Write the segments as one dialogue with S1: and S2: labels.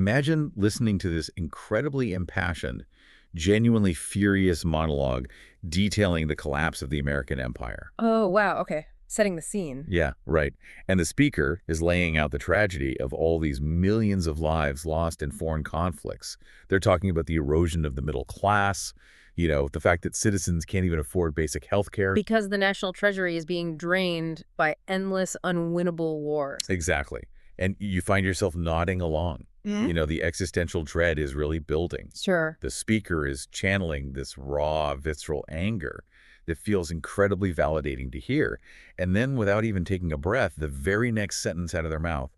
S1: Imagine listening to this incredibly impassioned, genuinely furious monologue detailing the collapse of the American empire.
S2: Oh, wow. Okay. Setting the scene.
S1: Yeah, right. And the speaker is laying out the tragedy of all these millions of lives lost in foreign conflicts. They're talking about the erosion of the middle class, the fact that citizens can't even afford basic health care.
S2: Because the national treasury is being drained by endless, unwinnable wars.
S1: Exactly. And you find yourself nodding along. The existential dread is really building.
S2: Sure.
S1: The speaker is channeling this raw, visceral anger that feels incredibly validating to hear. And then, without even taking a breath, the very next sentence out of their mouth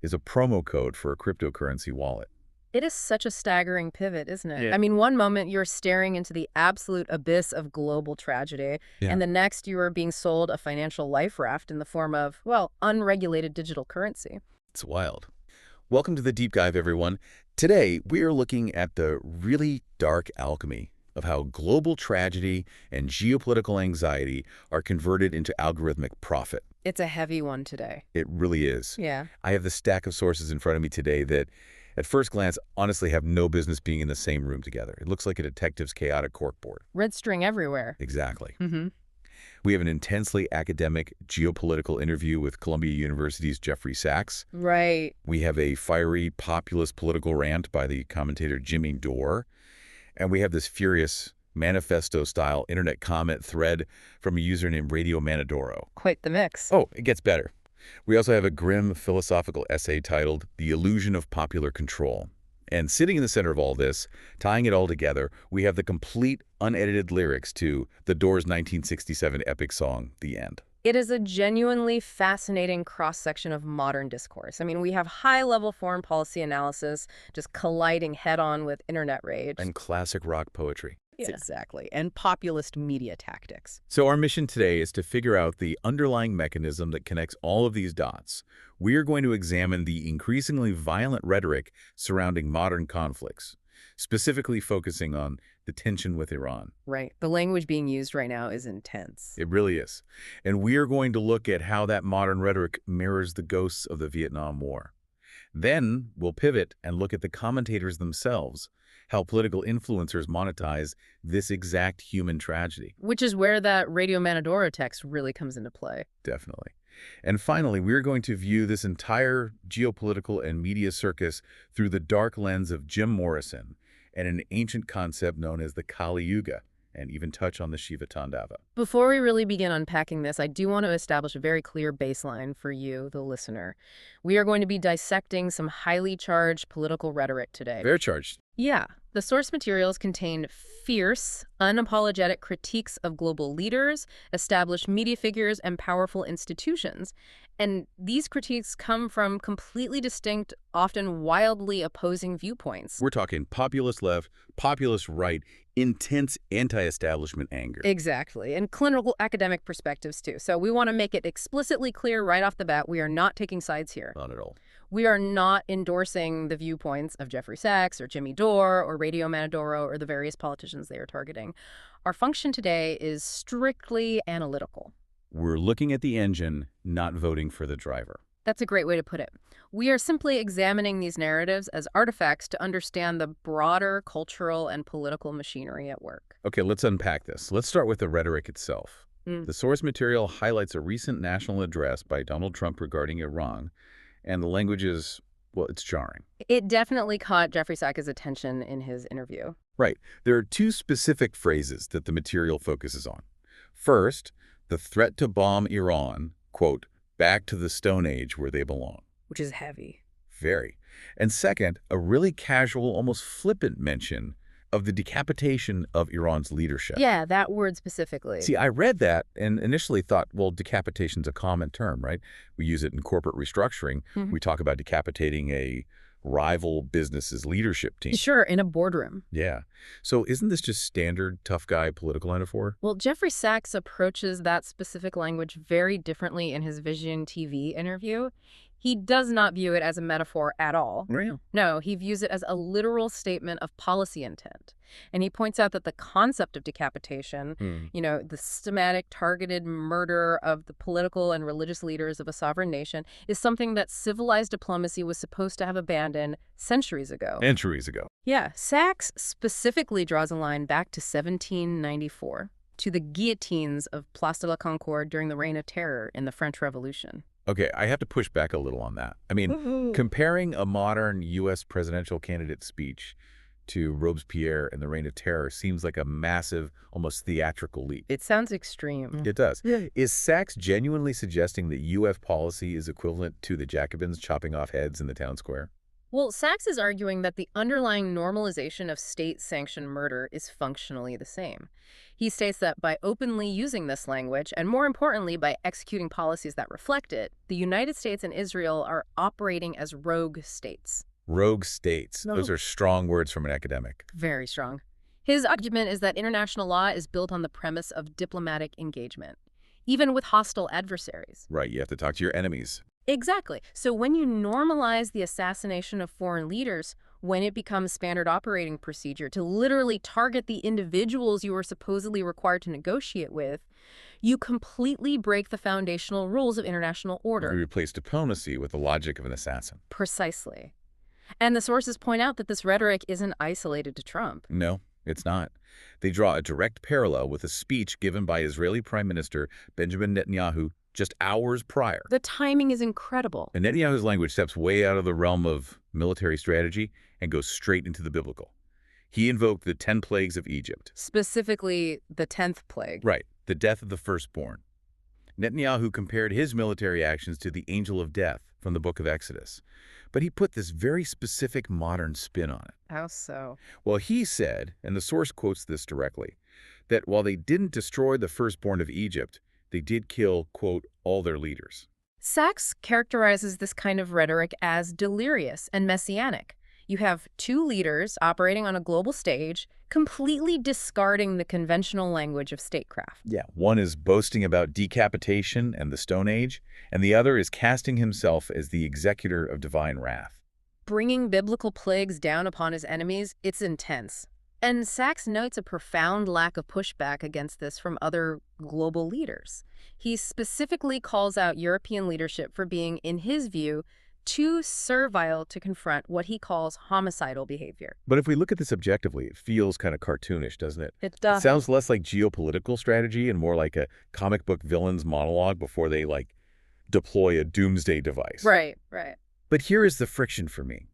S1: is a promo code for a cryptocurrency wallet.
S2: It is such a staggering pivot, isn't it?
S1: Yeah.
S2: I mean, one moment you're staring into the absolute abyss of global tragedy, and the next you are being sold a financial life raft in the form of, well, unregulated digital currency.
S1: It's wild. Welcome to the Deep Dive, everyone. Today, we are looking at the really dark alchemy of how global tragedy and geopolitical anxiety are converted into algorithmic profit.
S2: It's a heavy one today.
S1: It really is.
S2: Yeah.
S1: I have the stack of sources in front of me today that, at first glance, honestly have no business being in the same room together. It looks like a detective's chaotic corkboard.
S2: Red string everywhere.
S1: Exactly.
S2: Mm-hmm.
S1: We have an intensely academic geopolitical interview with Columbia University's Jeffrey Sachs.
S2: Right.
S1: We have a fiery populist political rant by the commentator Jimmy Dore. And we have this furious manifesto-style internet comment thread from a user named RADIO-MANNADORO.
S2: Quite the mix.
S1: Oh, it gets better. We also have a grim philosophical essay titled The Illusion of Popular Control. And sitting in the center of all this, tying it all together, we have the complete, unedited lyrics to The Doors' 1967 epic song, The End.
S2: It is a genuinely fascinating cross-section of modern discourse. I mean, we have high-level foreign policy analysis just colliding head-on with internet rage.
S1: And classic rock poetry.
S2: Yeah.
S3: Exactly. And populist media tactics.
S1: So our mission today is to figure out the underlying mechanism that connects all of these dots. We are going to examine the increasingly violent rhetoric surrounding modern conflicts, specifically focusing on the tension with Iran.
S2: Right. The language being used right now is intense.
S1: It really is. And we are going to look at how that modern rhetoric mirrors the ghosts of the Vietnam War. Then we'll pivot and look at the commentators themselves, how political influencers monetize this exact human tragedy.
S2: Which is where that Radio-MANNADORO text really comes into play.
S1: Definitely. And finally, we're going to view this entire geopolitical and media circus through the dark lens of Jim Morrison and an ancient concept known as the Kali Yuga, and even touch on the Shiva Tandava.
S2: Before we really begin unpacking this, I do want to establish a very clear baseline for you, the listener. We are going to be dissecting some highly charged political rhetoric today.
S1: Very charged.
S2: Yeah. The source materials contain fierce, unapologetic critiques of global leaders, established media figures, and powerful institutions. And these critiques come from completely distinct, often wildly opposing viewpoints.
S1: We're talking populist left, populist right, intense anti-establishment anger.
S2: Exactly. And clinical academic perspectives, too. So we want to make it explicitly clear right off the bat, we are not taking sides here.
S1: Not at all.
S2: We are not endorsing the viewpoints of Jeffrey Sachs or Jimmy Dore or Radio-MANNADORO or the various politicians they are targeting. Our function today is strictly analytical.
S1: We're looking at the engine, not voting for the driver.
S2: That's a great way to put it. We are simply examining these narratives as artifacts to understand the broader cultural and political machinery at work.
S1: Okay, let's unpack this. Let's start with the rhetoric itself. The source material highlights a recent national address by Donald Trump regarding Iran, and the language is, well, it's jarring.
S2: It definitely caught Jeffrey Sachs' attention in his interview.
S1: Right. There are two specific phrases that the material focuses on. First, the threat to bomb Iran, quote, back to the Stone Age where they belong.
S2: Which is heavy.
S1: Very. And second, a really casual, almost flippant mention of the decapitation of Iran's leadership.
S2: Yeah, that word specifically.
S1: See, I read that and initially thought, well, decapitation's a common term, right? We use it in corporate restructuring. We talk about decapitating a rival business's leadership team.
S2: Sure, in a boardroom.
S1: Yeah. So isn't this just standard tough guy political metaphor?
S2: Well, Jeffrey Sachs approaches that specific language very differently in his Vision TV interview. He does not view it as a metaphor at all.
S1: Real.
S2: No, he views it as a literal statement of policy intent. And he points out that the concept of decapitation, the systematic targeted murder of the political and religious leaders of a sovereign nation, is something that civilized diplomacy was supposed to have abandoned centuries ago.
S1: Centuries ago.
S2: Yeah, Sachs specifically draws a line back to 1794, to the guillotines of Place de la Concorde during the Reign of Terror in the French Revolution.
S1: Okay, I have to push back a little on that. I mean, comparing a modern U.S. presidential candidate speech to Robespierre and the Reign of Terror seems like a massive, almost theatrical leap.
S2: It sounds extreme.
S1: It does. Yeah. Is Sachs genuinely suggesting that U.S. policy is equivalent to the Jacobins chopping off heads in the town square?
S2: Well, Sachs is arguing that the underlying normalization of state-sanctioned murder is functionally the same. He states that by openly using this language, and more importantly, by executing policies that reflect it, the United States and Israel are operating as rogue states.
S1: Rogue states. Those are strong words from an academic.
S2: Very strong. His argument is that international law is built on the premise of diplomatic engagement, even with hostile adversaries.
S1: Right, you have to talk to your enemies.
S2: Exactly. So when you normalize the assassination of foreign leaders, when it becomes standard operating procedure to literally target the individuals you are supposedly required to negotiate with, you completely break the foundational rules of international order.
S1: We replace diplomacy with the logic of an assassin.
S2: Precisely. And the sources point out that this rhetoric isn't isolated to Trump.
S1: No, it's not. They draw a direct parallel with a speech given by Israeli Prime Minister Benjamin Netanyahu just hours prior.
S2: The timing is incredible.
S1: And Netanyahu's language steps way out of the realm of military strategy and goes straight into the biblical. He invoked the 10 plagues of Egypt.
S2: Specifically, the 10th plague.
S1: Right, the death of the firstborn. Netanyahu compared his military actions to the angel of death from the book of Exodus. But he put this very specific modern spin on it.
S2: How so?
S1: Well, he said, and the source quotes this directly, that while they didn't destroy the firstborn of Egypt, they did kill, quote, all their leaders.
S2: Sachs characterizes this kind of rhetoric as delirious and messianic. You have two leaders operating on a global stage, completely discarding the conventional language of statecraft.
S1: Yeah, one is boasting about decapitation and the Stone Age, and the other is casting himself as the executor of divine wrath.
S2: Bringing biblical plagues down upon his enemies, it's intense. And Sachs notes a profound lack of pushback against this from other global leaders. He specifically calls out European leadership for being, in his view, too servile to confront what he calls homicidal behavior.
S1: But if we look at this objectively, it feels kind of cartoonish, doesn't it?
S2: It does.
S1: It sounds less like geopolitical strategy and more like a comic book villain's monologue before they, deploy a doomsday device.
S2: Right.
S1: But here is the friction for me.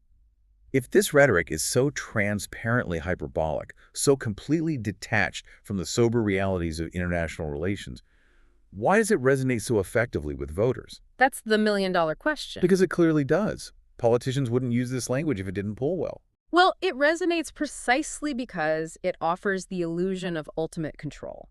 S1: If this rhetoric is so transparently hyperbolic, so completely detached from the sober realities of international relations, why does it resonate so effectively with voters?
S2: That's the million-dollar question.
S1: Because it clearly does. Politicians wouldn't use this language if it didn't pull well.
S2: Well, it resonates precisely because it offers the illusion of ultimate control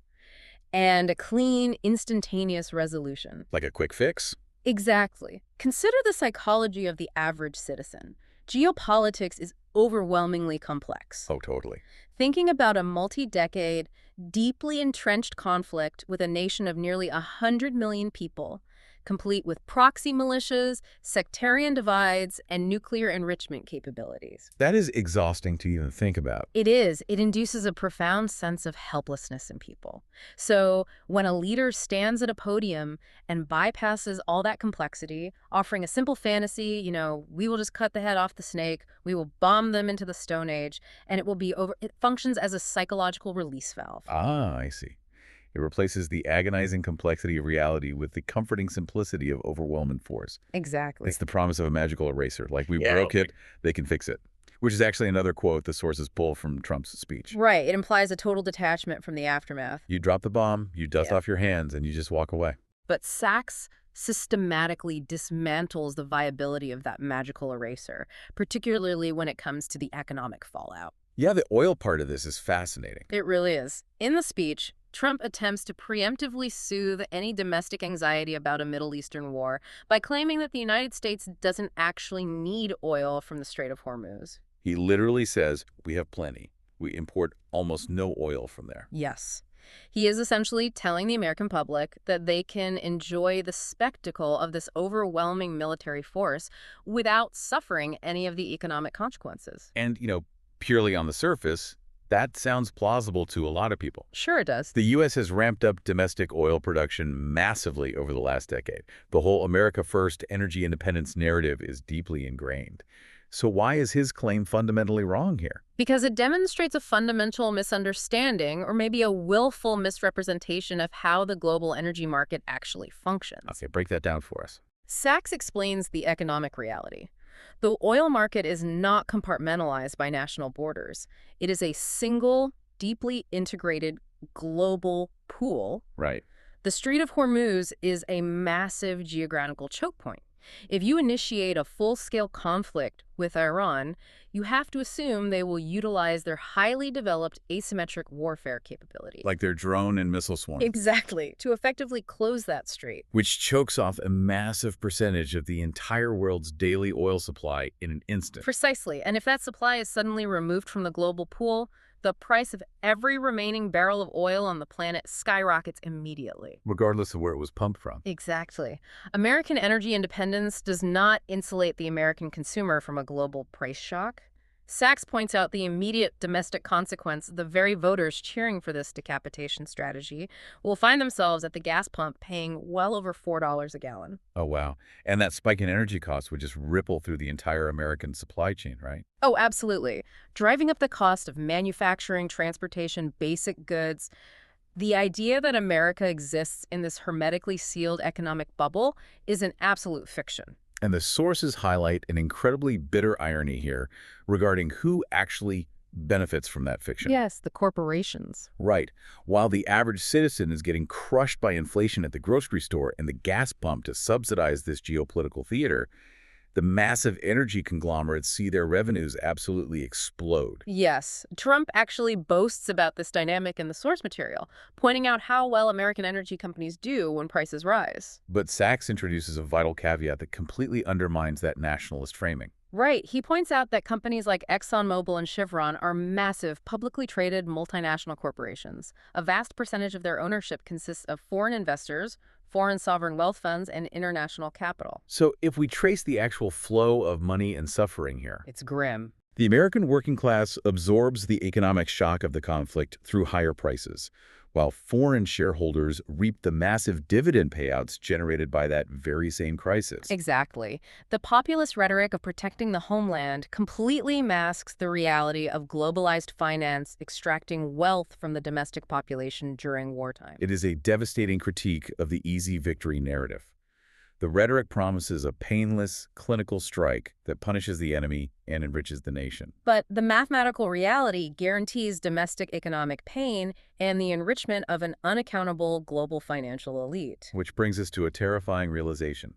S2: and a clean, instantaneous resolution.
S1: Like a quick fix?
S2: Exactly. Consider the psychology of the average citizen. Geopolitics is overwhelmingly complex.
S1: Oh, totally.
S2: Thinking about a multi-decade, deeply entrenched conflict with a nation of nearly 100 million people, complete with proxy militias, sectarian divides, and nuclear enrichment capabilities.
S1: That is exhausting to even think about.
S2: It is. It induces a profound sense of helplessness in people. So when a leader stands at a podium and bypasses all that complexity, offering a simple fantasy, we will just cut the head off the snake, we will bomb them into the Stone Age, and it will be over. It functions as a psychological release valve.
S1: Ah, I see. It replaces the agonizing complexity of reality with the comforting simplicity of overwhelming force.
S2: Exactly.
S1: It's the promise of a magical eraser. Like, we broke it, they can fix it. Which is actually another quote the sources pull from Trump's speech.
S2: Right. It implies a total detachment from the aftermath.
S1: You drop the bomb, you dust off your hands, and you just walk away.
S2: But Sachs systematically dismantles the viability of that magical eraser, particularly when it comes to the economic fallout.
S1: Yeah, the oil part of this is fascinating.
S2: It really is. In the speech, Trump attempts to preemptively soothe any domestic anxiety about a Middle Eastern war by claiming that the United States doesn't actually need oil from the Strait of Hormuz.
S1: He literally says, we have plenty. We import almost no oil from there.
S2: Yes. He is essentially telling the American public that they can enjoy the spectacle of this overwhelming military force without suffering any of the economic consequences.
S1: And, purely on the surface, that sounds plausible to a lot of people.
S2: Sure it does.
S1: The U.S. has ramped up domestic oil production massively over the last decade. The whole America First energy independence narrative is deeply ingrained. So why is his claim fundamentally wrong here?
S2: Because it demonstrates a fundamental misunderstanding or maybe a willful misrepresentation of how the global energy market actually functions.
S1: Okay, break that down for us.
S2: Sachs explains the economic reality. The oil market is not compartmentalized by national borders. It is a single, deeply integrated global pool.
S1: Right.
S2: The Strait of Hormuz is a massive geographical choke point. If you initiate a full-scale conflict with Iran, you have to assume they will utilize their highly developed asymmetric warfare capabilities.
S1: Like their drone and missile swarm.
S2: Exactly, to effectively close that strait.
S1: Which chokes off a massive percentage of the entire world's daily oil supply in an instant.
S2: Precisely, and if that supply is suddenly removed from the global pool, the price of every remaining barrel of oil on the planet skyrockets immediately.
S1: Regardless of where it was pumped from.
S2: Exactly. American energy independence does not insulate the American consumer from a global price shock. Sachs points out the immediate domestic consequence: the very voters cheering for this decapitation strategy will find themselves at the gas pump paying well over $4 a gallon.
S1: Oh, wow. And that spike in energy costs would just ripple through the entire American supply chain, right?
S2: Oh, absolutely. Driving up the cost of manufacturing, transportation, basic goods. The idea that America exists in this hermetically sealed economic bubble is an absolute fiction.
S1: And the sources highlight an incredibly bitter irony here regarding who actually benefits from that fiction.
S2: Yes, the corporations.
S1: Right. While the average citizen is getting crushed by inflation at the grocery store and the gas pump to subsidize this geopolitical theater, the massive energy conglomerates see their revenues absolutely explode.
S2: Yes, Trump actually boasts about this dynamic in the source material, pointing out how well American energy companies do when prices rise.
S1: But Sachs introduces a vital caveat that completely undermines that nationalist framing.
S2: Right. He points out that companies like ExxonMobil and Chevron are massive, publicly traded multinational corporations. A vast percentage of their ownership consists of foreign investors, foreign sovereign wealth funds, and international capital.
S1: So if we trace the actual flow of money and suffering here,
S2: It's grim.
S1: the American working class absorbs the economic shock of the conflict through higher prices, while foreign shareholders reap the massive dividend payouts generated by that very same crisis.
S2: Exactly. The populist rhetoric of protecting the homeland completely masks the reality of globalized finance extracting wealth from the domestic population during wartime.
S1: It is a devastating critique of the easy victory narrative. The rhetoric promises a painless, clinical strike that punishes the enemy and enriches the nation.
S2: But the mathematical reality guarantees domestic economic pain and the enrichment of an unaccountable global financial elite.
S1: Which brings us to a terrifying realization.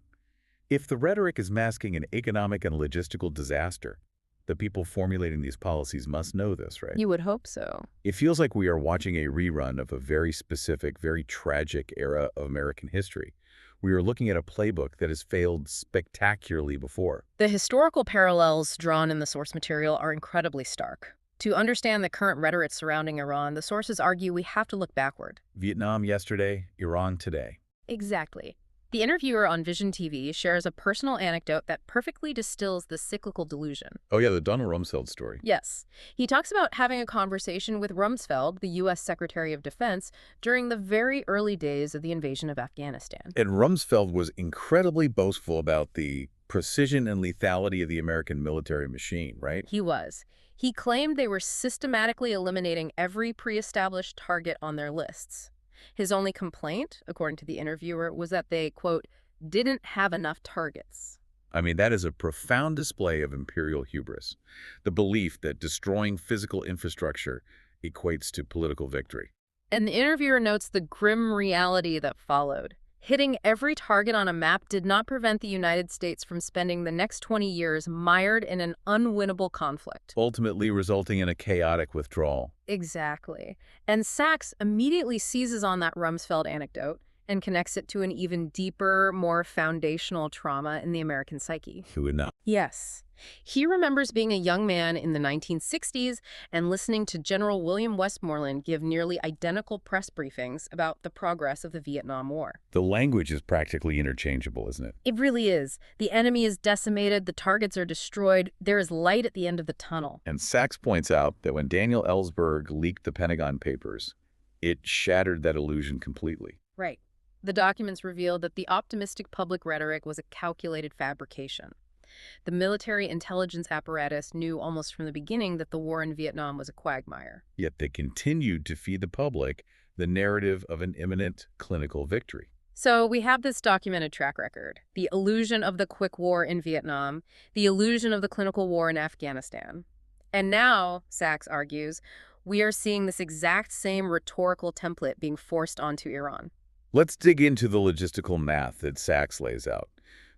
S1: If the rhetoric is masking an economic and logistical disaster, the people formulating these policies must know this, right?
S2: You would hope so.
S1: It feels like we are watching a rerun of a very specific, very tragic era of American history. We are looking at a playbook that has failed spectacularly before.
S2: The historical parallels drawn in the source material are incredibly stark. To understand the current rhetoric surrounding Iran, the sources argue we have to look backward.
S1: Vietnam yesterday, Iran today.
S2: Exactly. The interviewer on Vision TV shares a personal anecdote that perfectly distills the cyclical delusion.
S1: Oh yeah, the Donald Rumsfeld story.
S2: Yes. He talks about having a conversation with Rumsfeld, the U.S. Secretary of Defense, during the very early days of the invasion of Afghanistan.
S1: And Rumsfeld was incredibly boastful about the precision and lethality of the American military machine, right?
S2: He was. He claimed they were systematically eliminating every pre-established target on their lists. His only complaint, according to the interviewer, was that they, quote, didn't have enough targets.
S1: I mean, that is a profound display of imperial hubris, the belief that destroying physical infrastructure equates to political victory.
S2: And the interviewer notes the grim reality that followed. Hitting every target on a map did not prevent the United States from spending the next 20 years mired in an unwinnable conflict.
S1: Ultimately resulting in a chaotic withdrawal.
S2: Exactly. And Sachs immediately seizes on that Rumsfeld anecdote and connects it to an even deeper, more foundational trauma in the American psyche.
S1: Who would not?
S2: Yes. He remembers being a young man in the 1960s and listening to General William Westmoreland give nearly identical press briefings about the progress of the Vietnam War.
S1: The language is practically interchangeable, isn't it?
S2: It really is. The enemy is decimated, the targets are destroyed, there is light at the end of the tunnel.
S1: And Sachs points out that when Daniel Ellsberg leaked the Pentagon Papers, it shattered that illusion completely.
S2: Right. The documents revealed that the optimistic public rhetoric was a calculated fabrication. The military intelligence apparatus knew almost from the beginning that the war in Vietnam was a quagmire.
S1: Yet they continued to feed the public the narrative of an imminent clinical victory.
S2: So we have this documented track record, the illusion of the quick war in Vietnam, the illusion of the clinical war in Afghanistan. And now, Sachs argues, we are seeing this exact same rhetorical template being forced onto Iran.
S1: Let's dig into the logistical math that Sachs lays out,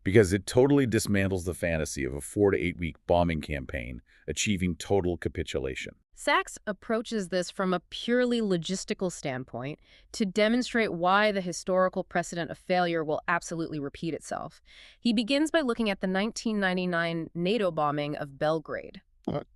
S1: because it totally dismantles the fantasy of a 4 to 8 week bombing campaign achieving total capitulation.
S2: Sachs approaches this from a purely logistical standpoint to demonstrate why the historical precedent of failure will absolutely repeat itself. He begins by looking at the 1999 NATO bombing of Belgrade.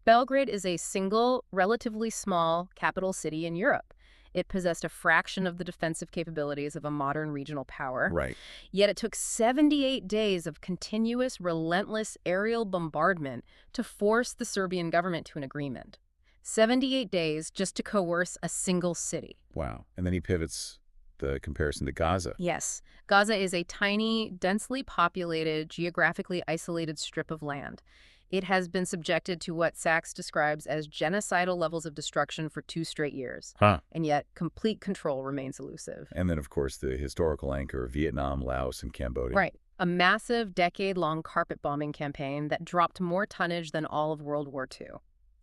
S2: Belgrade is a single, relatively small capital city in Europe. It possessed a fraction of the defensive capabilities of a modern regional power.
S1: Right.
S2: Yet it took 78 days of continuous, relentless aerial bombardment to force the Serbian government to an agreement. 78 days just to coerce a single city.
S1: Wow. And then he pivots the comparison to Gaza.
S2: Yes. Gaza is a tiny, densely populated, geographically isolated strip of land. It has been subjected to what Sachs describes as genocidal levels of destruction for 2 straight years. And yet, complete control remains elusive.
S1: And then, of course, the historical anchor of Vietnam, Laos, and Cambodia.
S2: Right. A massive, decade-long carpet bombing campaign that dropped more tonnage than all of World War II.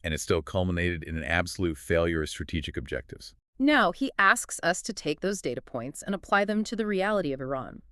S1: And it still culminated in an absolute failure of strategic objectives.
S2: Now, he asks us to take those data points and apply them to the reality of Iran.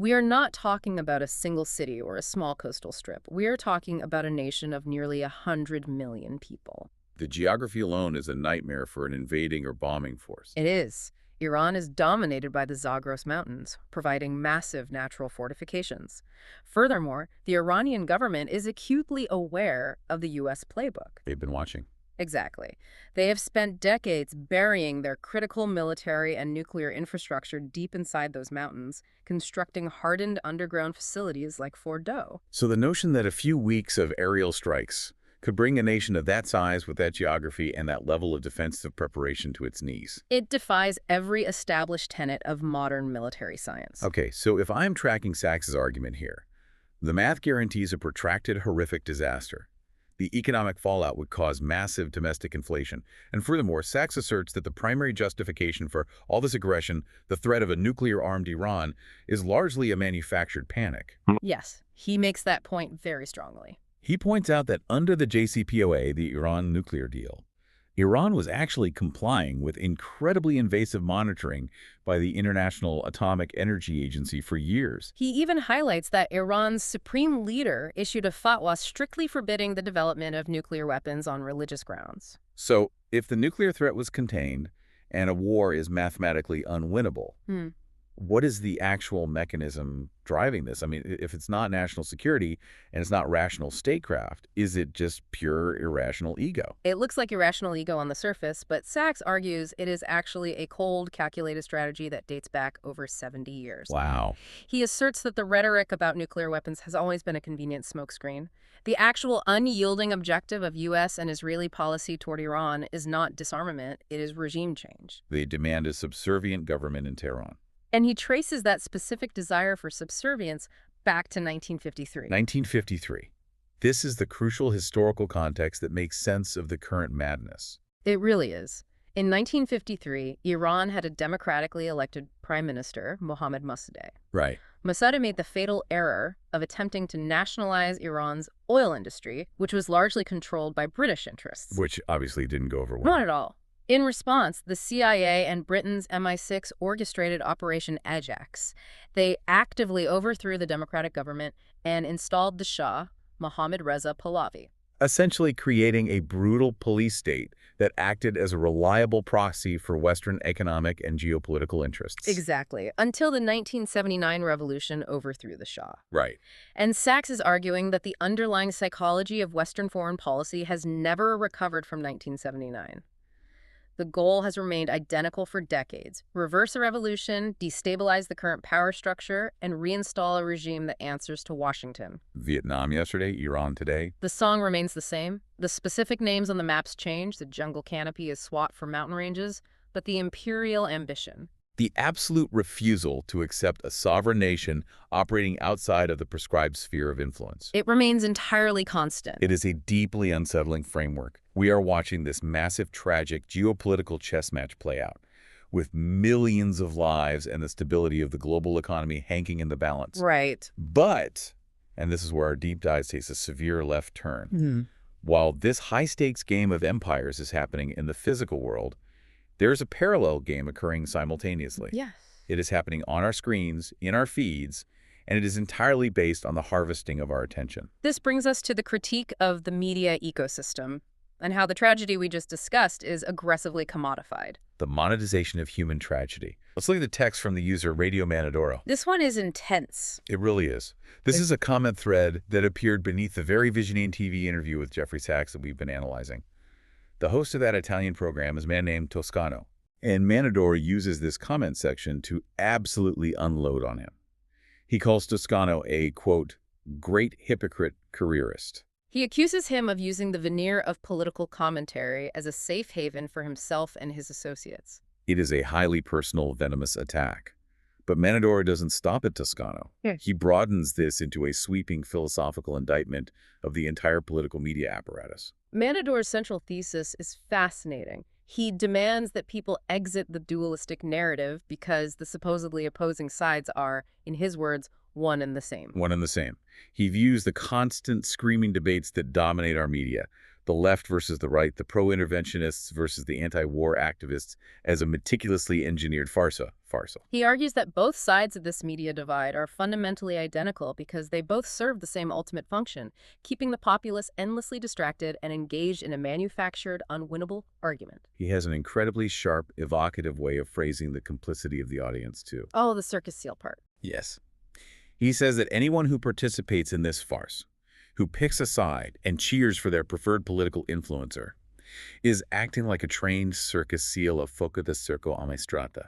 S2: We are not talking about a single city or a small coastal strip. We are talking about a nation of nearly 100 million people.
S1: The geography alone is a nightmare for an invading or bombing force.
S2: It is. Iran is dominated by the Zagros Mountains, providing massive natural fortifications. Furthermore, the Iranian government is acutely aware of the U.S. playbook.
S1: They've been watching.
S2: Exactly. They have spent decades burying their critical military and nuclear infrastructure deep inside those mountains, constructing hardened underground facilities like Fordo.
S1: So the notion that a few weeks of aerial strikes could bring a nation of that size with that geography and that level of defensive preparation to its knees.
S2: It defies every established tenet of modern military science.
S1: Okay, so if I'm tracking Sachs's argument here, the math guarantees a protracted, horrific disaster. The economic fallout would cause massive domestic inflation. And furthermore, Sachs asserts that the primary justification for all this aggression, the threat of a nuclear-armed Iran, is largely a manufactured panic.
S2: Yes, he makes that point very strongly.
S1: He points out that under the JCPOA, the Iran nuclear deal, Iran was actually complying with incredibly invasive monitoring by the International Atomic Energy Agency for years.
S2: He even highlights that Iran's supreme leader issued a fatwa strictly forbidding the development of nuclear weapons on religious grounds.
S1: So, if the nuclear threat was contained and a war is mathematically unwinnable, what is the actual mechanism driving this? I mean, if it's not national security and it's not rational statecraft, is it just pure irrational ego?
S2: It looks like irrational ego on the surface, but Sachs argues it is actually a cold, calculated strategy that dates back over 70 years.
S1: Wow.
S2: He asserts that the rhetoric about nuclear weapons has always been a convenient smokescreen. The actual unyielding objective of U.S. and Israeli policy toward Iran is not disarmament, it is regime change.
S1: They demand a subservient government in Tehran.
S2: And he traces that specific desire for subservience back to 1953.
S1: 1953. This is the crucial historical context that makes sense of the current madness.
S2: It really is. In 1953, Iran had a democratically elected prime minister, Mohammad Mossadegh.
S1: Right.
S2: Mossadegh made the fatal error of attempting to nationalize Iran's oil industry, which was largely controlled by British interests.
S1: Which obviously didn't go over well.
S2: Not at all. In response, the CIA and Britain's MI6 orchestrated Operation Ajax. They actively overthrew the democratic government and installed the Shah, Mohammad Reza Pahlavi.
S1: essentially creating a brutal police state that acted as a reliable proxy for Western economic and geopolitical interests.
S2: Exactly, until the 1979 revolution overthrew the Shah.
S1: Right.
S2: And Sachs is arguing that the underlying psychology of Western foreign policy has never recovered from 1979. The goal has remained identical for decades: reverse a revolution, destabilize the current power structure, and reinstall a regime that answers to Washington.
S1: Vietnam yesterday, Iran today.
S2: The song remains the same. The specific names on the maps change. The jungle canopy is SWAT for mountain ranges, but the imperial ambition.
S1: The absolute refusal to accept a sovereign nation operating outside of the prescribed sphere of influence.
S2: It remains entirely constant.
S1: It is a deeply unsettling framework. We are watching this massive, tragic geopolitical chess match play out, with millions of lives and the stability of the global economy hanging in the balance.
S2: Right.
S1: But, and this is where our deep dive takes a severe left turn, while this high-stakes game of empires is happening in the physical world, there's a parallel game occurring simultaneously.
S2: Yes.
S1: It is happening on our screens, in our feeds, and it is entirely based on the harvesting of our attention.
S2: This brings us to the critique of the media ecosystem and how the tragedy we just discussed is aggressively commodified.
S1: The monetization of human tragedy. Let's look at the text from the user RADIO-MANNADORO.
S2: This one is intense.
S1: It really is. This is a comment thread that appeared beneath the very visioning TV interview with Jeffrey Sachs that we've been analyzing. The host of that Italian program is a man named Toscano, and Manadoro uses this comment section to absolutely unload on him. He calls Toscano a, quote, great hypocrite careerist.
S2: He accuses him of using the veneer of political commentary as a safe haven for himself and his associates.
S1: It is a highly personal, venomous attack. But Manadoro doesn't stop at Toscano. He broadens this into a sweeping philosophical indictment of the entire political media apparatus.
S2: Manador's central thesis is fascinating. He demands that people exit the dualistic narrative because the supposedly opposing sides are, in his words, one and the same.
S1: One and the same. He views the constant screaming debates that dominate our media, the left versus the right, the pro-interventionists versus the anti-war activists, as a meticulously engineered farce.
S2: He argues that both sides of this media divide are fundamentally identical because they both serve the same ultimate function: keeping the populace endlessly distracted and engaged in a manufactured, unwinnable argument.
S1: He has an incredibly sharp, evocative way of phrasing the complicity of the audience, too.
S2: Oh, the circus seal part.
S1: Yes. He says that anyone who participates in this farce, who picks a side and cheers for their preferred political influencer, is acting like a trained circus seal of foca de circo ammaestrata.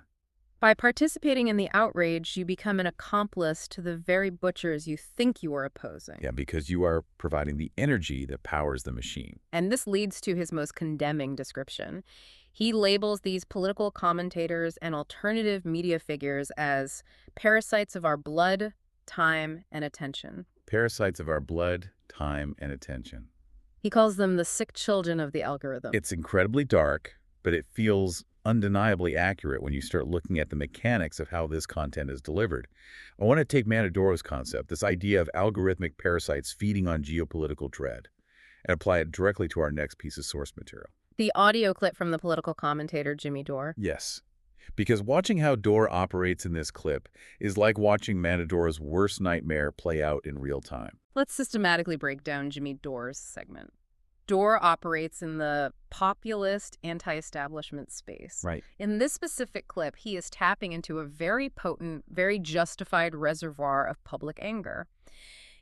S2: By participating in the outrage, you become an accomplice to the very butchers you think you are opposing.
S1: Yeah, because you are providing the energy that powers the machine.
S2: And this leads to his most condemning description. He labels these political commentators and alternative media figures as parasites of our blood, time, and attention.
S1: Parasites of our blood, time, and attention.
S2: He calls them the sick children of the algorithm.
S1: It's incredibly dark, but it feels undeniably accurate when you start looking at the mechanics of how this content is delivered. I want to take Manadoro's concept, this idea of algorithmic parasites feeding on geopolitical dread, and apply it directly to our next piece of source material.
S2: The audio clip from the political commentator Jimmy Dore.
S1: Yes, because watching how Dore operates in this clip is like watching Manadoro's worst nightmare play out in real time.
S2: Let's systematically break down Jimmy Dore's segment. Dore operates in the populist, anti-establishment space.
S1: Right.
S2: In this specific clip, he is tapping into a very potent, very justified reservoir of public anger.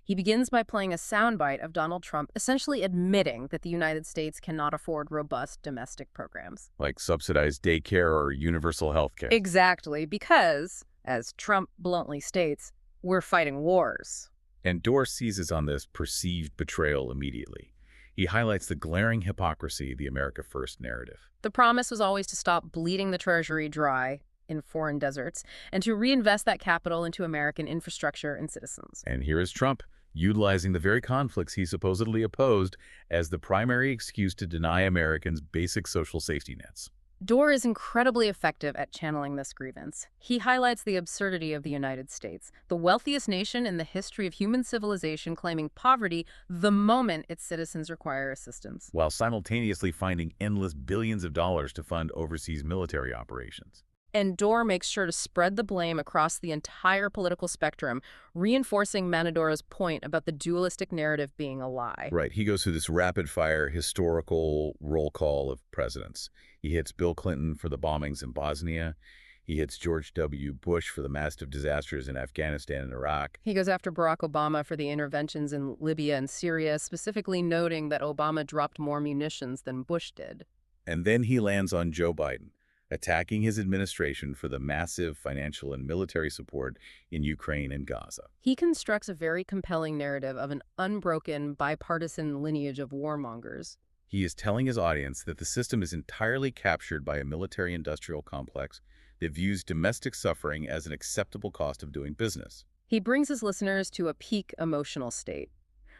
S2: He begins by playing a soundbite of Donald Trump essentially admitting that the United States cannot afford robust domestic programs.
S1: Like subsidized daycare or universal health care.
S2: Exactly, because, as Trump bluntly states, we're fighting wars.
S1: And Dore seizes on this perceived betrayal immediately. He highlights the glaring hypocrisy of the America First narrative.
S2: The promise was always to stop bleeding the treasury dry in foreign deserts and to reinvest that capital into American infrastructure and citizens.
S1: And here is Trump, utilizing the very conflicts he supposedly opposed as the primary excuse to deny Americans basic social safety nets.
S2: Dore is incredibly effective at channeling this grievance. He highlights the absurdity of the United States, the wealthiest nation in the history of human civilization, claiming poverty the moment its citizens require assistance,
S1: while simultaneously finding endless billions of dollars to fund overseas military operations.
S2: And Dorr makes sure to spread the blame across the entire political spectrum, reinforcing Manadoro's point about the dualistic narrative being a lie.
S1: Right. He goes through this rapid-fire historical roll call of presidents. He hits Bill Clinton for the bombings in Bosnia. He hits George W. Bush for the massive disasters in Afghanistan and Iraq.
S2: He goes after Barack Obama for the interventions in Libya and Syria, specifically noting that Obama dropped more munitions than Bush did.
S1: And then he lands on Joe Biden, attacking his administration for the massive financial and military support in Ukraine and Gaza.
S2: He constructs a very compelling narrative of an unbroken, bipartisan lineage of warmongers.
S1: He is telling his audience that the system is entirely captured by a military-industrial complex that views domestic suffering as an acceptable cost of doing business.
S2: He brings his listeners to a peak emotional state,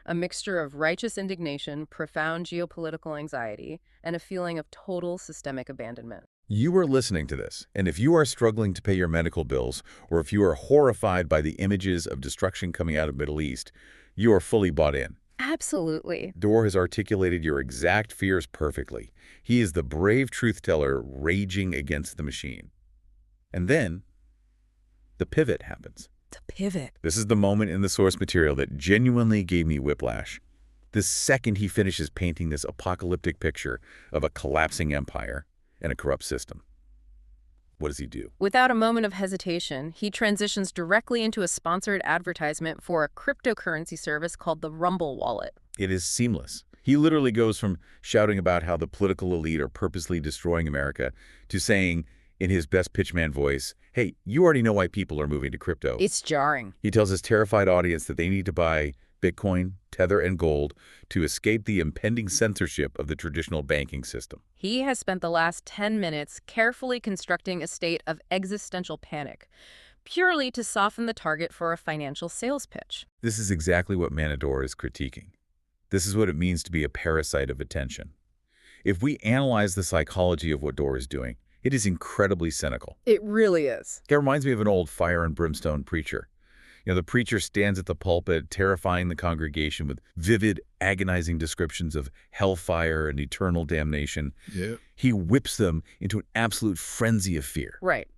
S2: a mixture of righteous indignation, profound geopolitical anxiety, and a feeling of total systemic abandonment.
S1: You are listening to this, and if you are struggling to pay your medical bills, or if you are horrified by the images of destruction coming out of the Middle East, you are fully bought in.
S2: Absolutely.
S1: Dorr has articulated your exact fears perfectly. He is the brave truth-teller raging against the machine. And then, the pivot happens.
S3: The pivot.
S1: This is the moment in the source material that genuinely gave me whiplash. The second he finishes painting this apocalyptic picture of a collapsing empire and a corrupt system, what does he do?
S2: Without a moment of hesitation, he transitions directly into a sponsored advertisement for a cryptocurrency service called the Rumble Wallet.
S1: It is seamless. He literally goes from shouting about how the political elite are purposely destroying America to saying, in his best pitchman voice, hey, you already know why people are moving to crypto.
S2: It's jarring.
S1: He tells his terrified audience that they need to buy Bitcoin, Tether, and gold to escape the impending censorship of the traditional banking system.
S2: He has spent the last 10 minutes carefully constructing a state of existential panic, purely to soften the target for a financial sales pitch.
S1: This is exactly what Manadoro is critiquing. This is what it means to be a parasite of attention. If we analyze the psychology of what Dorr is doing, it is incredibly cynical.
S2: It really is.
S1: It reminds me of an old fire and brimstone preacher. The preacher stands at the pulpit, terrifying the congregation with vivid, agonizing descriptions of hellfire and eternal damnation.
S4: Yeah.
S1: He whips them into an absolute frenzy of fear.
S2: Right.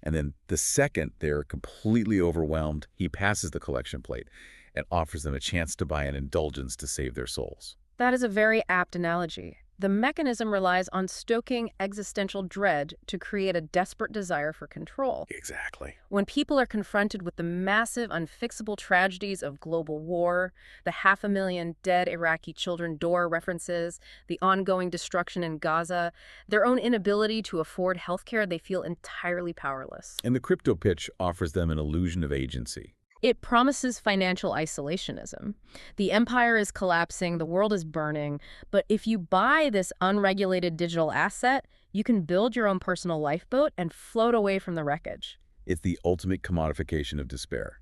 S1: And then the second they're completely overwhelmed, he passes the collection plate and offers them a chance to buy an indulgence to save their souls.
S2: That is a very apt analogy. The mechanism relies on stoking existential dread to create a desperate desire for control.
S1: Exactly.
S2: When people are confronted with the massive, unfixable tragedies of global war, the 500,000 dead Iraqi children Dorr references, the ongoing destruction in Gaza, their own inability to afford healthcare, they feel entirely powerless.
S1: And the crypto pitch offers them an illusion of agency.
S2: It promises financial isolationism. The empire is collapsing, the world is burning, but if you buy this unregulated digital asset, you can build your own personal lifeboat and float away from the wreckage.
S1: It's the ultimate commodification of despair.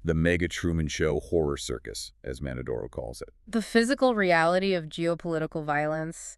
S1: The mega Truman Show horror circus, as Manadoro calls it.
S2: The physical reality of geopolitical violence,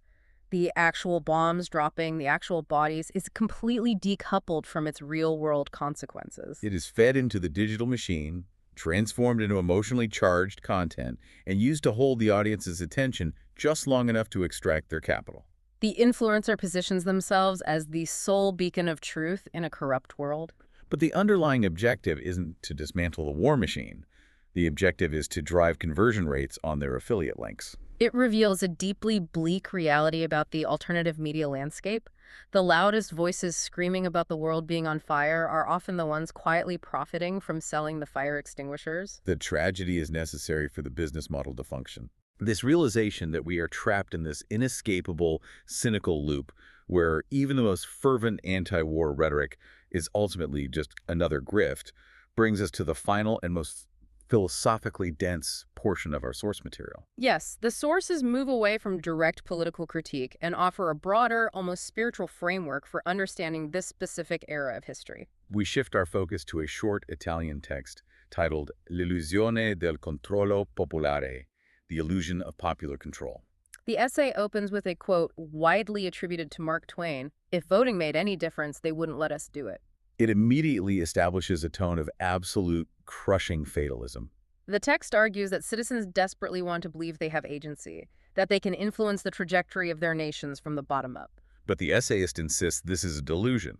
S2: the actual bombs dropping, the actual bodies, is completely decoupled from its real-world consequences.
S1: It is fed into the digital machine, transformed into emotionally charged content, and used to hold the audience's attention just long enough to extract their capital.
S2: The influencer positions themselves as the sole beacon of truth in a corrupt world.
S1: But the underlying objective isn't to dismantle the war machine. The objective is to drive conversion rates on their affiliate links.
S2: It reveals a deeply bleak reality about the alternative media landscape. The loudest voices screaming about the world being on fire are often the ones quietly profiting from selling the fire extinguishers.
S1: The tragedy is necessary for the business model to function. This realization that we are trapped in this inescapable, cynical loop where even the most fervent anti-war rhetoric is ultimately just another grift brings us to the final and most philosophically dense portion of our source material.
S2: Yes, the sources move away from direct political critique and offer a broader, almost spiritual framework for understanding this specific era of history.
S1: We shift our focus to a short Italian text titled L'illusione del controllo popolare, the illusion of popular control.
S2: The essay opens with a quote widely attributed to Mark Twain, "If voting made any difference, they wouldn't let us do it."
S1: It immediately establishes a tone of absolute, crushing fatalism.
S2: The text argues that citizens desperately want to believe they have agency, that they can influence the trajectory of their nations from the bottom up.
S1: But the essayist insists this is a delusion.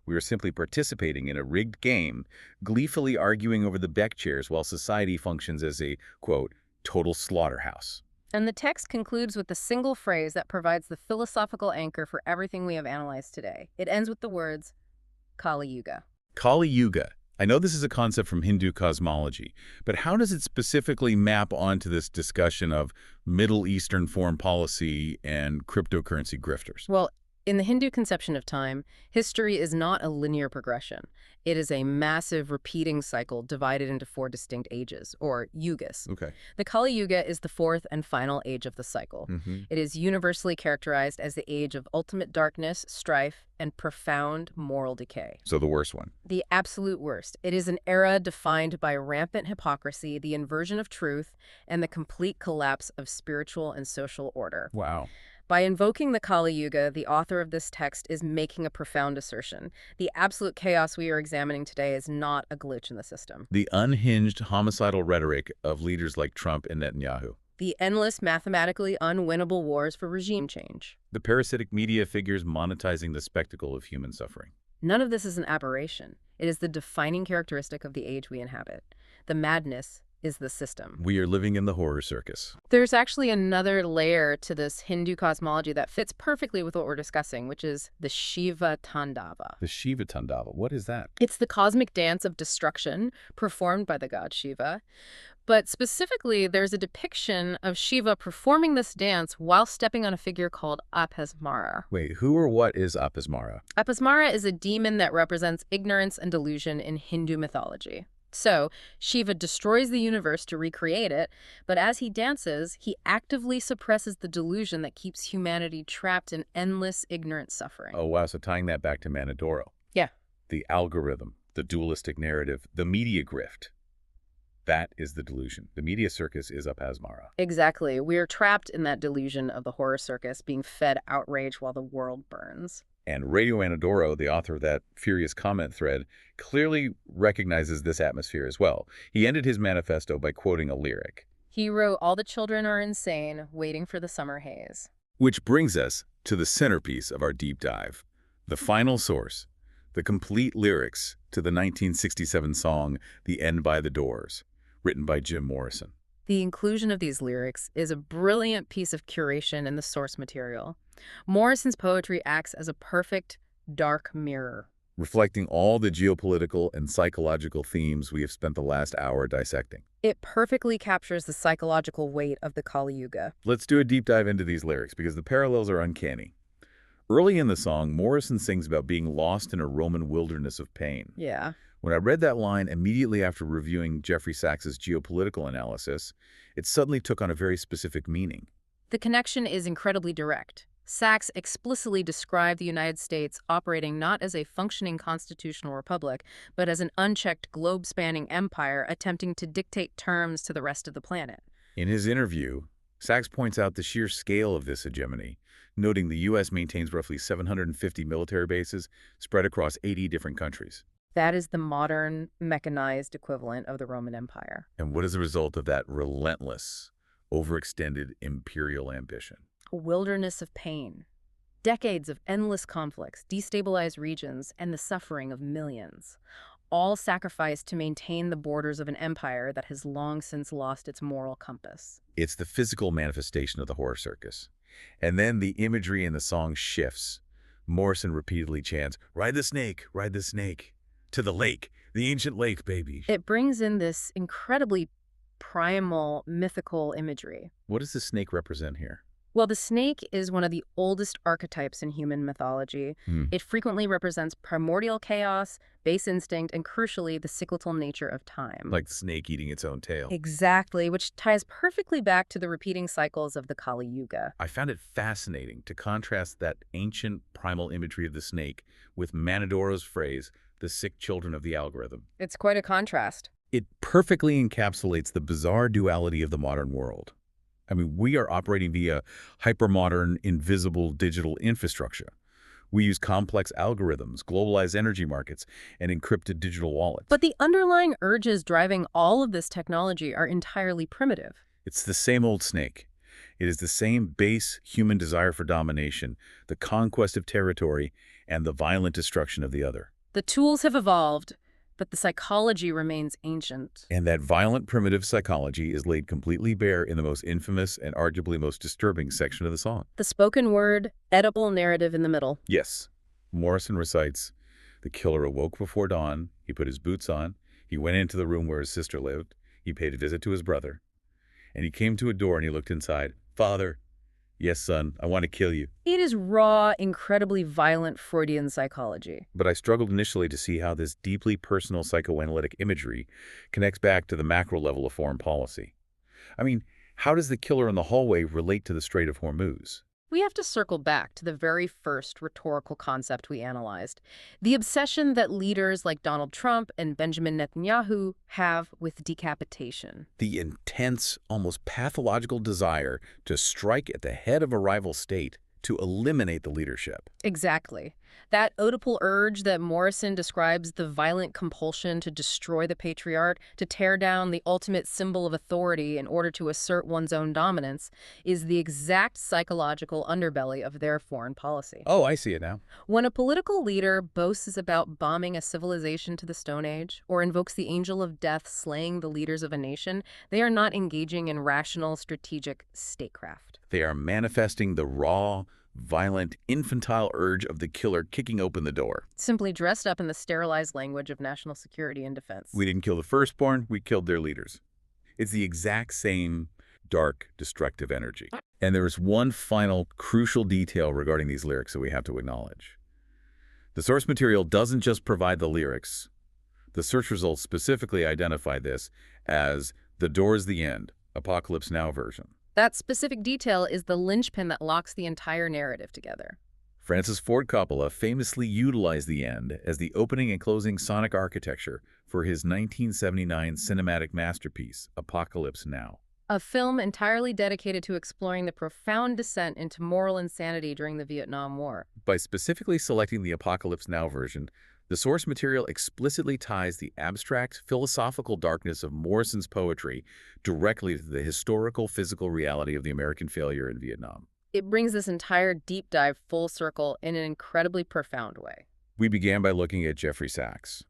S1: We are simply participating in a rigged game, gleefully arguing over the deck chairs while society functions as a, quote, total slaughterhouse.
S2: And the text concludes with a single phrase that provides the philosophical anchor for everything we have analyzed today. It ends with the words, Kali Yuga.
S1: Kali Yuga. I know this is a concept from Hindu cosmology, but how does it specifically map onto this discussion of Middle Eastern foreign policy and cryptocurrency grifters?
S2: Well, in the Hindu conception of time, history is not a linear progression. It is a massive repeating cycle divided into 4 distinct ages, or yugas.
S1: Okay.
S2: The Kali Yuga is the 4th and final age of the cycle. It is universally characterized as the age of ultimate darkness, strife, and profound moral decay.
S1: So the worst one.
S2: The absolute worst. It is an era defined by rampant hypocrisy, the inversion of truth, and the complete collapse of spiritual and social order.
S1: Wow.
S2: By invoking the Kali Yuga, the author of this text is making a profound assertion. The absolute chaos we are examining today is not a glitch in the system.
S1: The unhinged, homicidal rhetoric of leaders like Trump and Netanyahu.
S2: The endless, mathematically unwinnable wars for regime change.
S1: The parasitic media figures monetizing the spectacle of human suffering.
S2: None of this is an aberration. It is the defining characteristic of the age we inhabit. The madness is the system.
S1: We are living in the horror circus.
S2: There's actually another layer to this Hindu cosmology that fits perfectly with what we're discussing, which is the Shiva Tandava.
S1: The Shiva Tandava, what is that?
S2: It's the cosmic dance of destruction performed by the god Shiva. But specifically, there's a depiction of Shiva performing this dance while stepping on a figure called Apasmara.
S1: Wait, who or what is Apasmara?
S2: Apasmara is a demon that represents ignorance and delusion in Hindu mythology. So, Shiva destroys the universe to recreate it, but as he dances, he actively suppresses the delusion that keeps humanity trapped in endless, ignorant suffering.
S1: Oh, wow, so tying that back to Mannadoro.
S2: Yeah.
S1: The algorithm, the dualistic narrative, the media grift. That is the delusion. The media circus is Apasmara.
S2: Exactly. We are trapped in that delusion of the horror circus, being fed outrage while the world burns.
S1: And RADIO-MANNADORO, the author of that furious comment thread, clearly recognizes this atmosphere as well. He ended his manifesto by quoting a lyric.
S2: He wrote, "All the children are insane, waiting for the summer haze."
S1: Which brings us to the centerpiece of our deep dive. The final source, the complete lyrics to the 1967 song, The End by the Doors, written by Jim Morrison.
S2: The inclusion of these lyrics is a brilliant piece of curation in the source material. Morrison's poetry acts as a perfect, dark mirror,
S1: reflecting all the geopolitical and psychological themes we have spent the last hour dissecting.
S2: It perfectly captures the psychological weight of the Kali Yuga.
S1: Let's do a deep dive into these lyrics because the parallels are uncanny. Early in the song, Morrison sings about being lost in a Roman wilderness of pain.
S2: Yeah.
S1: When I read that line immediately after reviewing Jeffrey Sachs's geopolitical analysis, it suddenly took on a very specific meaning.
S2: The connection is incredibly direct. Sachs explicitly described the United States operating not as a functioning constitutional republic, but as an unchecked globe-spanning empire attempting to dictate terms to the rest of the planet.
S1: In his interview, Sachs points out the sheer scale of this hegemony, noting the U.S. maintains roughly 750 military bases spread across 80 different countries.
S2: That is the modern, mechanized equivalent of the Roman Empire.
S1: And what is the result of that relentless, overextended imperial ambition?
S2: A wilderness of pain. Decades of endless conflicts, destabilized regions, and the suffering of millions. All sacrificed to maintain the borders of an empire that has long since lost its moral compass.
S1: It's the physical manifestation of the horror circus. And then the imagery in the song shifts. Morrison repeatedly chants, "Ride the snake, ride the snake. To the lake, the ancient lake, baby."
S2: It brings in this incredibly primal, mythical imagery.
S1: What does the snake represent here?
S2: Well, the snake is one of the oldest archetypes in human mythology. It frequently represents primordial chaos, base instinct, and crucially, the cyclical nature of time.
S1: Like the snake eating its own tail.
S2: Exactly, which ties perfectly back to the repeating cycles of the Kali Yuga.
S1: I found it fascinating to contrast that ancient primal imagery of the snake with Mannadoro's phrase, "the sick children of the algorithm."
S2: It's quite a contrast.
S1: It perfectly encapsulates the bizarre duality of the modern world. I mean, we are operating via hypermodern, invisible digital infrastructure. We use complex algorithms, globalized energy markets, and encrypted digital wallets.
S2: But the underlying urges driving all of this technology are entirely primitive.
S1: It's the same old snake. It is the same base human desire for domination, the conquest of territory, and the violent destruction of the other.
S2: The tools have evolved, but the psychology remains ancient.
S1: And that violent primitive psychology is laid completely bare in the most infamous and arguably most disturbing section of the song.
S2: The spoken word, edible narrative in the middle.
S1: Yes. Morrison recites, "The killer awoke before dawn. He put his boots on. He went into the room where his sister lived. He paid a visit to his brother. And he came to a door and he looked inside. Father, yes, son, I want to kill you."
S2: It is raw, incredibly violent Freudian psychology.
S1: But I struggled initially to see how this deeply personal psychoanalytic imagery connects back to the macro level of foreign policy. I mean, how does the killer in the hallway relate to the Strait of Hormuz?
S2: We have to circle back to the very first rhetorical concept we analyzed, the obsession that leaders like Donald Trump and Benjamin Netanyahu have with decapitation.
S1: The intense, almost pathological desire to strike at the head of a rival state, to eliminate the leadership.
S2: Exactly. That Oedipal urge that Morrison describes, the violent compulsion to destroy the patriarch, to tear down the ultimate symbol of authority in order to assert one's own dominance, is the exact psychological underbelly of their foreign policy.
S1: Oh, I see it now.
S2: When a political leader boasts about bombing a civilization to the Stone Age, or invokes the angel of death slaying the leaders of a nation, they are not engaging in rational, strategic statecraft.
S1: They are manifesting the raw, violent, infantile urge of the killer kicking open the door.
S2: Simply dressed up in the sterilized language of national security and defense.
S1: We didn't kill the firstborn, we killed their leaders. It's the exact same dark, destructive energy. And there is one final crucial detail regarding these lyrics that we have to acknowledge. The source material doesn't just provide the lyrics. The search results specifically identify this as "The Door's the End, Apocalypse Now" version.
S2: That specific detail is the linchpin that locks the entire narrative together.
S1: Francis Ford Coppola famously utilized the end as the opening and closing sonic architecture for his 1979 cinematic masterpiece, Apocalypse Now.
S2: A film entirely dedicated to exploring the profound descent into moral insanity during the Vietnam War.
S1: By specifically selecting the Apocalypse Now version, the source material explicitly ties the abstract, philosophical darkness of Morrison's poetry directly to the historical, physical reality of the American failure in Vietnam.
S2: It brings this entire deep dive full circle in an incredibly profound way.
S1: We began by looking at Jeffrey Sachs,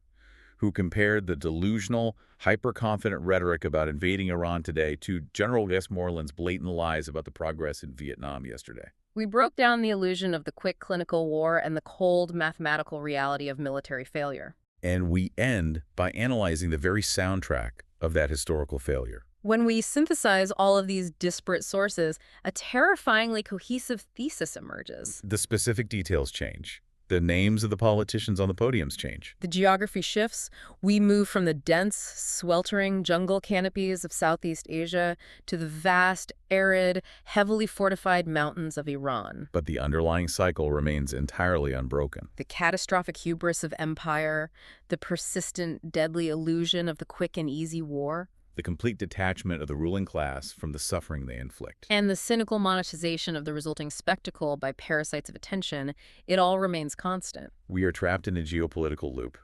S1: who compared the delusional, hyper-confident rhetoric about invading Iran today to General Westmoreland's blatant lies about the progress in Vietnam yesterday.
S2: We broke down the illusion of the quick clinical war and the cold mathematical reality of military failure.
S1: And we end by analyzing the very soundtrack of that historical failure.
S2: When we synthesize all of these disparate sources, a terrifyingly cohesive thesis emerges.
S1: The specific details change. The names of the politicians on the podiums change.
S2: The geography shifts. We move from the dense, sweltering jungle canopies of Southeast Asia to the vast, arid, heavily fortified mountains of Iran.
S1: But the underlying cycle remains entirely unbroken.
S2: The catastrophic hubris of empire, the persistent, deadly illusion of the quick and easy war.
S1: The complete detachment of the ruling class from the suffering they inflict.
S2: And the cynical monetization of the resulting spectacle by parasites of attention, it all remains constant.
S1: We are trapped in a geopolitical loop.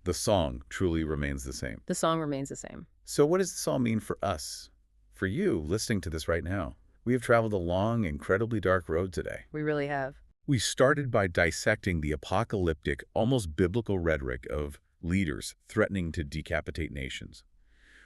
S1: The song truly remains the same.
S2: The song remains the same.
S1: So what does this all mean for us? For you, listening to this right now? We have traveled a long, incredibly dark road today.
S2: We really have.
S1: We started by dissecting the apocalyptic, almost biblical rhetoric of leaders threatening to decapitate nations.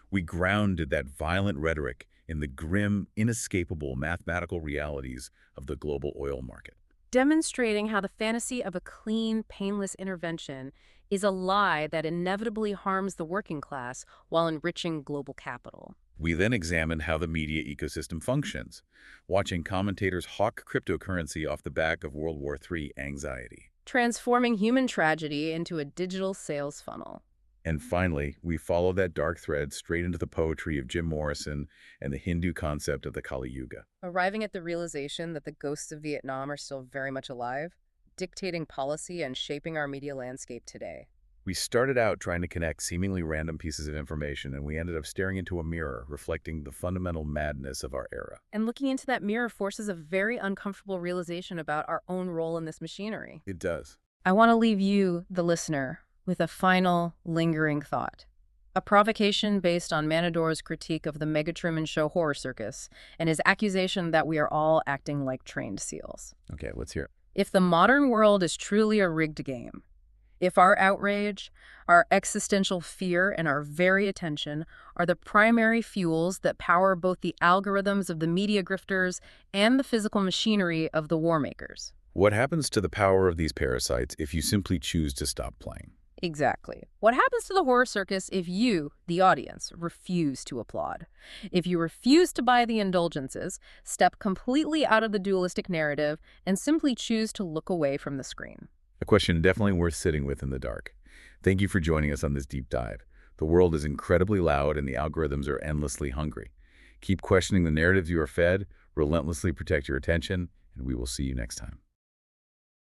S1: We grounded that violent rhetoric in the grim, inescapable mathematical realities of the global oil market.
S2: Demonstrating how the fantasy of a clean, painless intervention is a lie that inevitably harms the working class while enriching global capital.
S1: We then examined how the media ecosystem functions, watching commentators hawk cryptocurrency off the back of World War III anxiety.
S2: Transforming human tragedy into a digital sales funnel.
S1: And finally, we follow that dark thread straight into the poetry of Jim Morrison and the Hindu concept of the Kali Yuga.
S2: Arriving at the realization that the ghosts of Vietnam are still very much alive, dictating policy and shaping our media landscape today.
S1: We started out trying to connect seemingly random pieces of information, and we ended up staring into a mirror reflecting the fundamental madness of our era.
S2: And looking into that mirror forces a very uncomfortable realization about our own role in this machinery.
S1: It does.
S2: I want to leave you, the listener, with a final, lingering thought. A provocation based on Manadoro's critique of the Mega Truman Show horror circus and his accusation that we are all acting like trained seals.
S1: Okay, let's hear it.
S2: If the modern world is truly a rigged game, If our outrage, our existential fear, and our very attention are the primary fuels that power both the algorithms of the media grifters and the physical machinery of the war makers.
S1: What happens to the power of these parasites if you simply choose to stop playing?
S2: Exactly. What happens to the horror circus if you, the audience, refuse to applaud? If you refuse to buy the indulgences, step completely out of the dualistic narrative, and simply choose to look away from the screen?
S1: A question definitely worth sitting with in the dark. Thank you for joining us on this deep dive. The world is incredibly loud and the algorithms are endlessly hungry. Keep questioning the narratives you are fed, relentlessly protect your attention, and we will see you next time.